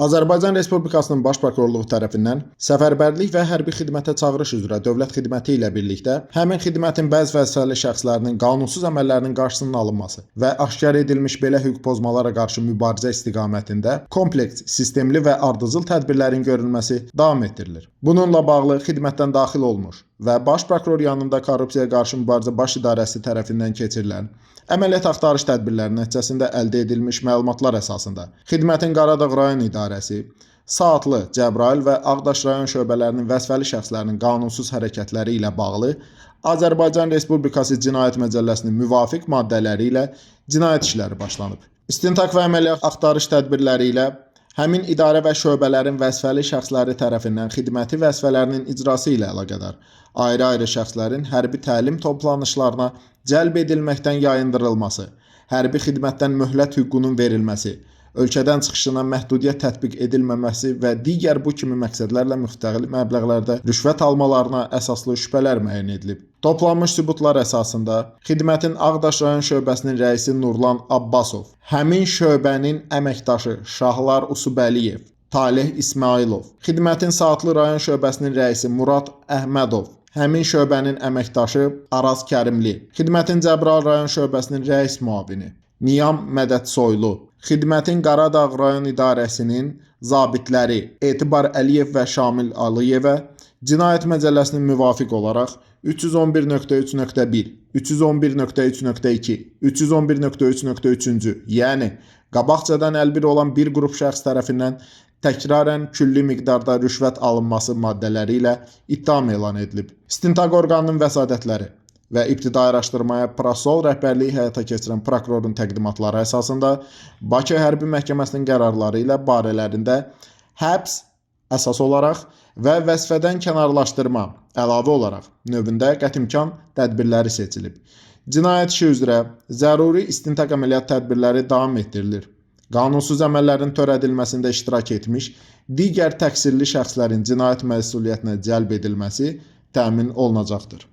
Azərbaycan Respublikasının Baş Prokurorluğu tərəfindən səfərbərlik və hərbi xidmətə çağırış üzrə dövlət xidməti ilə birlikdə həmin xidmətin bəzi vəzifəli şəxslərinin qanunsuz əməllərinin qarşısının alınması və aşkar edilmiş belə hüquq pozmalara qarşı mübarizə istiqamətində kompleks, sistemli və ardıcıl tədbirlərin görülməsi davam etdirilir. Bununla bağlı xidmətdən daxil olmuş və Baş Prokuror yanında Korrupsiyaya qarşı mübarizə baş idarəsi tərəfindən keçirilən əməliyyat axtarış tədbirləri nəticəsində əldə edilmiş məlumatlar əsasında xidmətin Qaradağ rayon idarəsi, Saatlı, Cəbrayıl və Ağdaş rayon şöbələrinin vəzifəli şəxslərinin qanunsuz hərəkətləri ilə bağlı Azərbaycan Respublikası Cinayət Məcəlləsinin müvafiq maddələri ilə cinayət işləri başlanıb. İstintaq və əməliyyat axtarış tədbirləri ilə həmin idarə və şöbələrin vəzifəli şəxsləri tərəfindən xidməti vəzifələrinin icrası ilə əlaqədar ayrı-ayrı şəxslərin hərbi təlim toplanışlarına cəlb edilməkdən yayındırılması, hərbi xidmətdən möhlət hüququnun verilməsi, ölkədən çıxışına məhdudiyyət tətbiq edilməməsi və digər bu kimi məqsədlərlə müxtəlif məbləğlərdə rüşvət almalarına əsaslı şübhələr müəyyən edilib. Toplanmış sübutlar əsasında xidmətin Ağdaş rayon şöbəsinin rəisi Nurlan Abbasov, həmin şöbənin əməkdaşı Şahlar Usubəliyev, Talih İsmailov, xidmətin Saatlı rayon şöbəsinin rəisi Murad Əhmədov, həmin şöbənin əməkdaşı Araz Kərimli, xidmətin Cəbrayıl rayon şöbəsinin rəis müavini Niyam Mədədsoylu, xidmətin Qaradağ rayon idarəsinin zabitləri Etibar Əliyev və Şamil Aliyevə Cinayət Məcəlləsinin müvafiq olaraq 311.3.1, 311.3.2, 311.3.3-cü, yəni qabaqcadan əlbir olan bir qrup şəxs tərəfindən təkrarən külli miqdarda rüşvət alınması maddələri ilə ittiham elan edilib. İstintaq orqanının vəsadətləri və ibtidai araşdırmaya Prasol rəhbərliyi həyata keçirən prokurorun təqdimatları əsasında Bakı Hərbi Məhkəməsinin qərarları ilə barələrində həbs əsas olaraq və vəzifədən kənarlaşdırma əlavə olaraq növündə qətimkan tədbirləri seçilib. Cinayət işi üzrə zəruri istintaq əməliyyat tədbirləri davam etdirilir. Qanunsuz əməllərin törədilməsində iştirak etmiş digər təqsirli şəxslərin cinayət məsuliyyətinə cəlb edilməsi təmin olunacaqdır.